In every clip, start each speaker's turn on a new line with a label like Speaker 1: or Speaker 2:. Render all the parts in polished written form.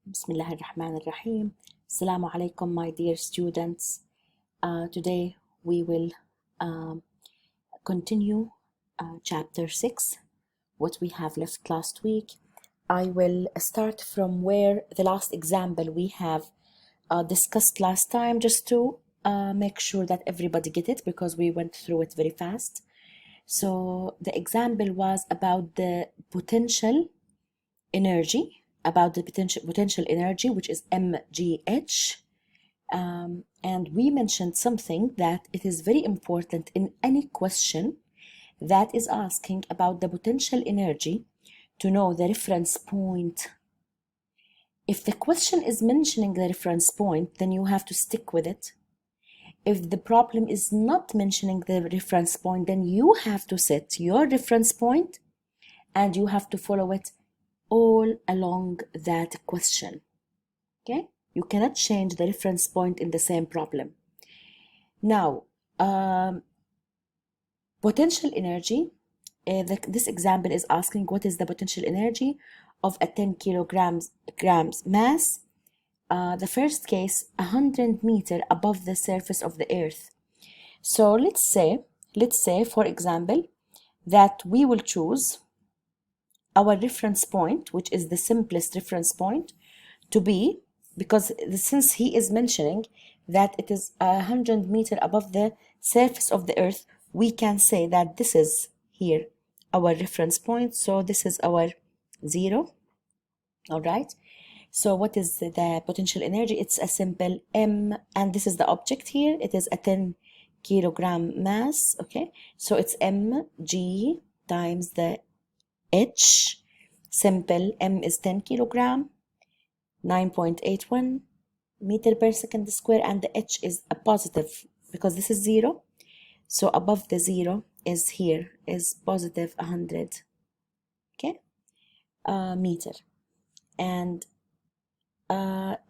Speaker 1: Bismillah ar-Rahman ar-Rahim. Assalamu alaikum, my dear students. Today we will continue chapter 6, what we have left last week. I will start from where the last example we have discussed last time, just to make sure that everybody get it, because we went through it very fast. So the example was about the potential energy, which is mgh, and we mentioned something that it is very important in any question that is asking about the potential energy to know the reference point. If the question is mentioning the reference point, then you have to stick with it. If the problem is not mentioning the reference point, then you have to set your reference point and you have to follow it all along that question. Okay, you cannot change the reference point in the same problem. Now, potential energy, this example is asking what is the potential energy of a 10 kilograms mass, the first case 100 meters above the surface of the earth. So let's say for example that we will choose our reference point, which is the simplest reference point, to be, because since he is mentioning that it is 100 meters above the surface of the earth, we can say that this is here our reference point. So this is our 0. All right. So what is the potential energy? It's a simple m, and this is the object here. It is a 10 kilogram mass. Okay. So it's mg times the h. Simple. M is 10 kilogram, 9.81 meter per second square, and the h is a positive because this is 0. So above the 0 is here is positive 100, okay, meter. And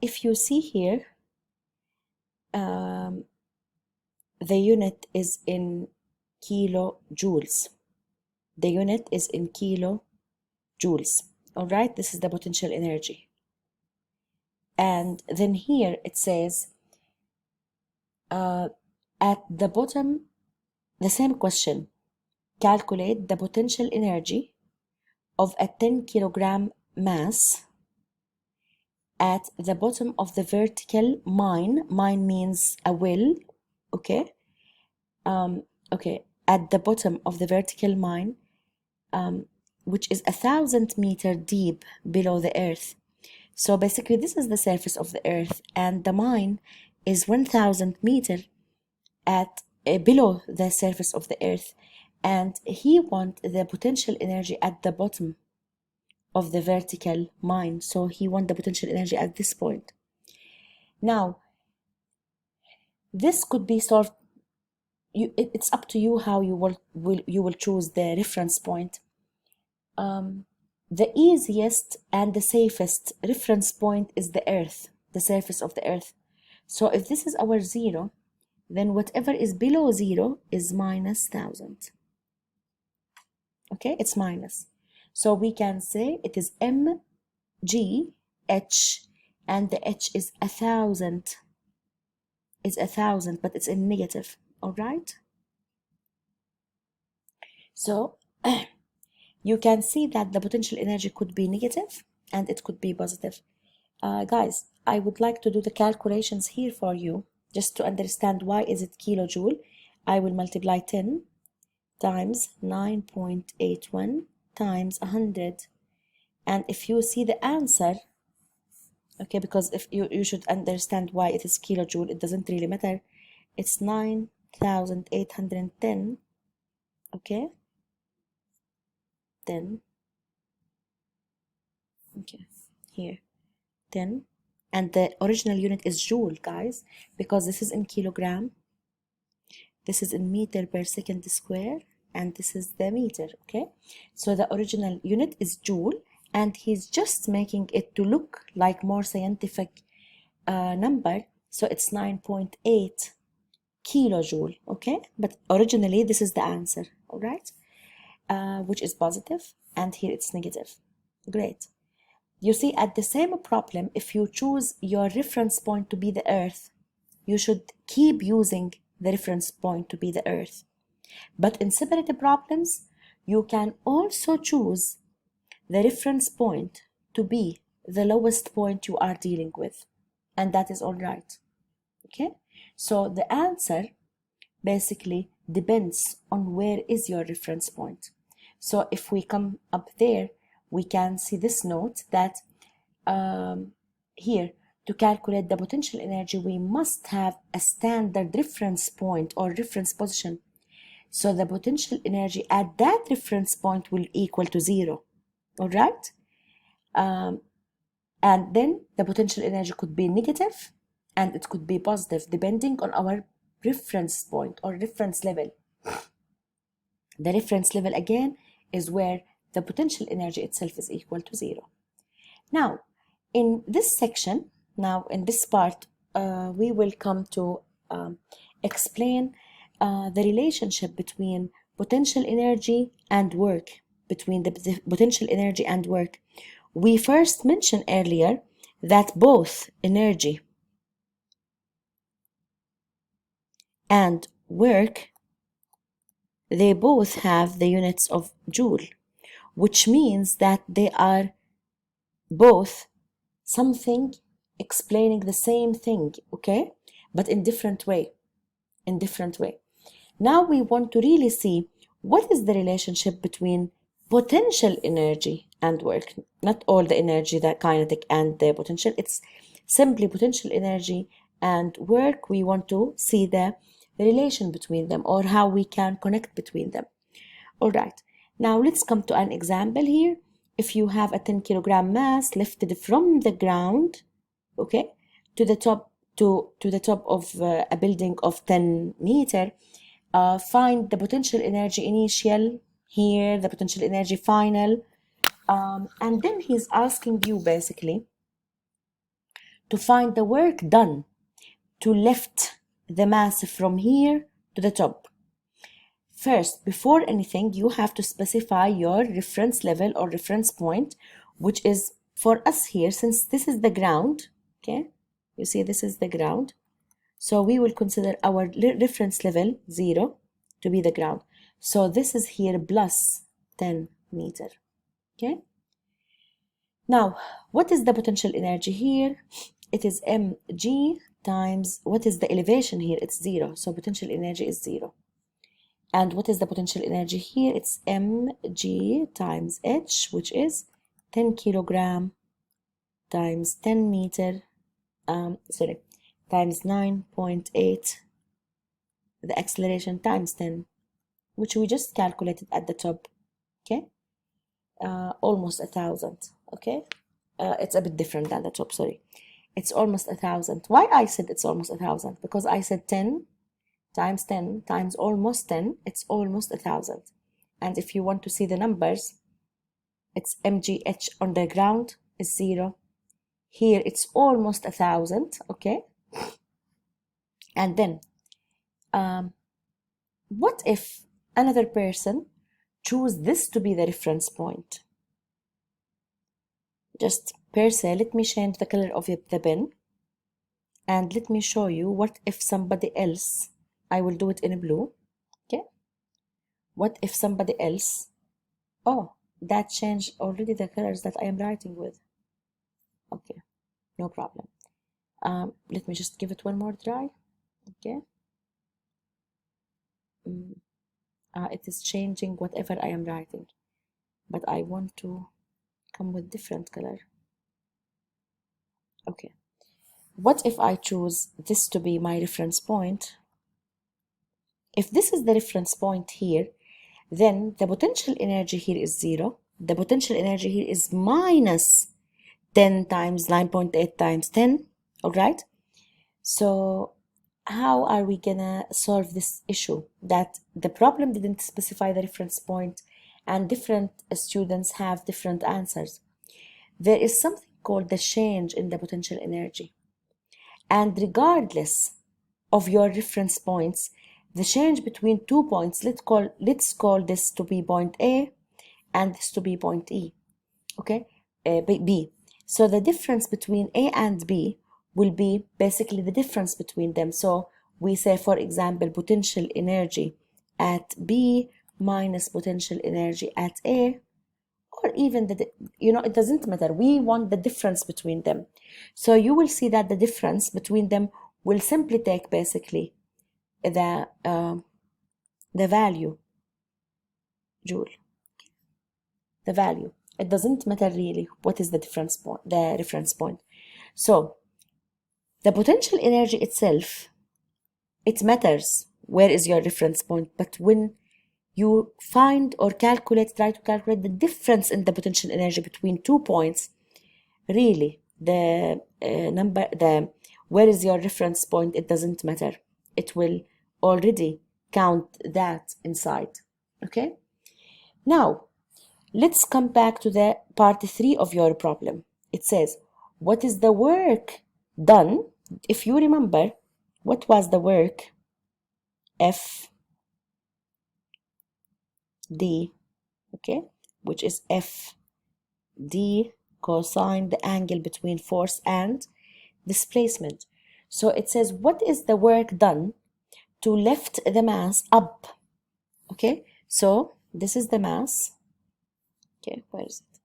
Speaker 1: if you see here, the unit is in kilojoules. The unit is in kilojoules. All right, this is the potential energy. And then here it says at the bottom, the same question, calculate the potential energy of a 10 kilogram mass at the bottom of the vertical mine. Mine means a well, okay? Okay, at the bottom of the vertical mine, which is 1,000 meters deep below the earth. So basically this is the surface of the earth, and the mine is 1,000 meters at below the surface of the earth, and he wants the potential energy at the bottom of the vertical mine. So he wants the potential energy at this point. Now, this could be solved. It's up to you how you will choose the reference point. The easiest and the safest reference point is the earth, the surface of the earth. So if this is our 0, then whatever is below 0 is minus 1,000. Okay, it's minus. So we can say it is mgh, and the h is 1,000. It's 1,000, but it's in negative. All right. So you can see that the potential energy could be negative and it could be positive. Guys, I would like to do the calculations here for you, just to understand why is it kilojoule. I will multiply 10 times 9.81 times 100. And if you see the answer, okay, because if you should understand why it is kilojoule, it doesn't really matter. It's 9,810, okay, 10, okay, here 10, and the original unit is joule, guys, because this is in kilogram, this is in meter per second square, and this is the meter. Okay, so the original unit is joule, and he's just making it to look like more scientific number. So it's 9.8 kilojoule. Okay, but originally this is the answer. All right, which is positive, and here it's negative. Great. You see, at the same problem, if you choose your reference point to be the Earth, you should keep using the reference point to be the Earth. But in separate problems, you can also choose the reference point to be the lowest point you are dealing with, and that is all right. Okay, so the answer basically depends on where is your reference point. So if we come up there, we can see this note that here, to calculate the potential energy, we must have a standard reference point or reference position. So the potential energy at that reference point will equal to 0. All right? And then the potential energy could be negative and it could be positive depending on our reference point or reference level. The reference level again is where the potential energy itself is equal to 0. Now, in this section, in this part, we will come to explain the relationship between potential energy and work, between the potential energy and work. We first mentioned earlier that both energy and work, they both have the units of joule, which means that they are both something explaining the same thing, okay, but in different way. Now we want to really see what is the relationship between potential energy and work. Not all the energy, that kinetic and the potential, it's simply potential energy and work. We want to see the relation between them or how we can connect between them. All right, now let's come to an example here. If you have a 10 kilogram mass lifted from the ground, okay, to the top of a building of 10 meter, find the potential energy initial here, the potential energy final, and then he's asking you basically to find the work done to lift the mass from here to the top. First, before anything, you have to specify your reference level or reference point, which is for us here, since this is the ground, okay, you see this is the ground, so we will consider our reference level 0 to be the ground. So this is here plus 10 meter, okay. Now, what is the potential energy here? It is mg times, what is the elevation here? It's 0, so potential energy is 0. And what is the potential energy here? It's mg times h, which is 10 kilogram times 10 meter, times 9.8, the acceleration times 10, which we just calculated at the top, okay? Almost 1,000, okay? It's a bit different than the top, sorry. It's almost 1,000. Why I said it's almost 1,000? Because I said 10 times 10 times almost 10, it's almost 1,000. And if you want to see the numbers, it's mgh on the ground is 0. Here it's almost 1,000, okay? And then, what if another person choose this to be the reference point? Just per se, let me change the color of the pen, and let me show you what if somebody else, I will do it in blue, okay? What if somebody else, oh, that changed already the colors that I am writing with. Okay, no problem. Let me just give it one more try, okay? It is changing whatever I am writing, but I want to come with different color. Okay, what if I choose this to be my reference point? If this is the reference point here, then the potential energy here is 0. The potential energy here is minus 10 times 9.8 times 10, all right? So how are we gonna solve this issue? That the problem didn't specify the reference point and different students have different answers. There is something called the change in the potential energy. And regardless of your reference points, the change between 2 points, let's call this to be point A and this to be point E, okay, B. So the difference between A and B will be basically the difference between them. So we say, for example, potential energy at B minus potential energy at A, or even it doesn't matter. We want the difference between them. So you will see that the difference between them will simply take basically the value, joule, the value. It doesn't matter really what is the difference point, the reference point. So the potential energy itself, it matters where is your reference point, but when you find or try to calculate the difference in the potential energy between 2 points, really the where is your reference point, it doesn't matter. It will already count that inside. Okay, now let's come back to the part 3 of your problem. It says, what is the work done? If you remember, what was the work? F D, okay, which is F D cosine the angle between force and displacement. So it says, what is the work done to lift the mass up? Okay, so this is the mass. Okay, where is it?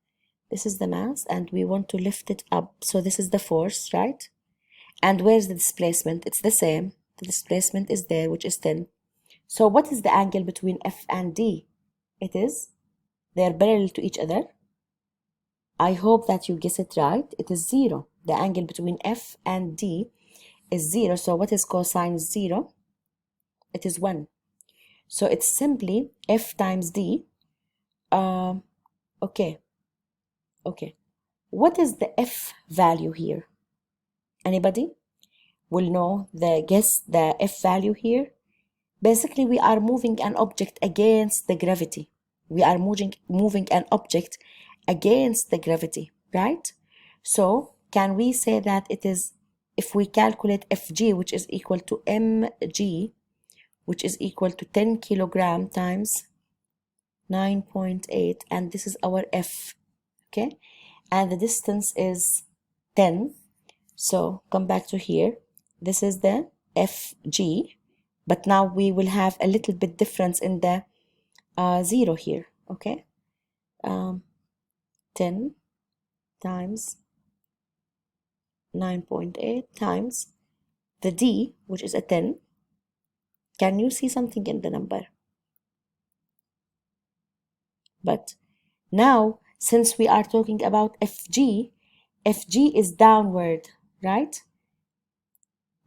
Speaker 1: This is the mass, and we want to lift it up. So this is the force, right? And where's the displacement? It's the same. The displacement is there, which is 10. So what is the angle between F and D? It is, they're parallel to each other. I hope that you guess it right. It is 0. The angle between F and D is 0. So what is cosine 0? It is 1. So it's simply F times D. Okay. What is the F value here? Anybody will know guess the F value here? Basically, we are moving an object against the gravity. We are moving an object against the gravity, right? So can we say that it is, if we calculate Fg, which is equal to mg, which is equal to 10 kilogram times 9.8, and this is our F, okay? And the distance is 10. So come back to here. This is the Fg, but now we will have a little bit difference in the 0 here, okay? 10 times 9.8 times the D, which is a 10. Can you see something in the number? But now, since we are talking about Fg is downward, right?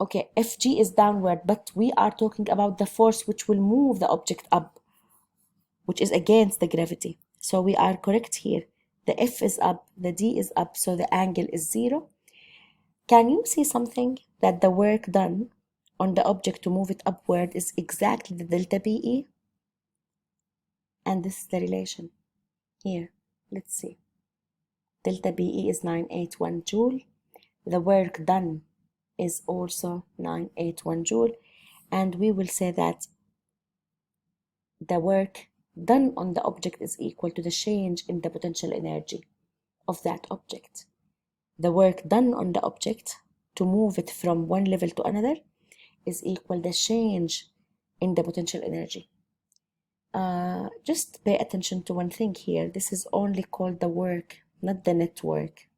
Speaker 1: Okay, Fg is downward, but we are talking about the force which will move the object up, which is against the gravity. So we are correct here. The F is up, the D is up, so the angle is 0. Can you see something? That the work done on the object to move it upward is exactly the delta PE? And this is the relation here. Let's see. Delta PE is 981 joule. The work done is also 981 joule. And we will say that the work done on the object is equal to the change in the potential energy of that object. The work done on the object to move it from one level to another is equal the change in the potential energy. Just pay attention to one thing here. This is only called the work, not the net work.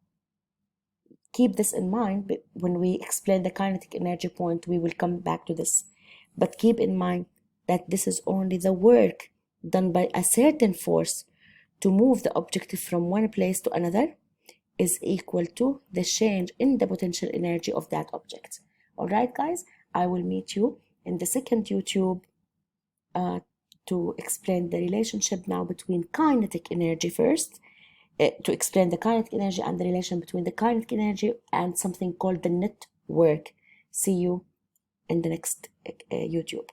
Speaker 1: Keep this in mind. But when we explain the kinetic energy point, we will come back to this. But keep in mind that this is only the work done by a certain force to move the object from one place to another is equal to the change in the potential energy of that object. All right, guys, I will meet you in the second YouTube to explain the relationship now between kinetic energy first, to explain the kinetic energy and the relation between the kinetic energy and something called the net work. See you in the next YouTube.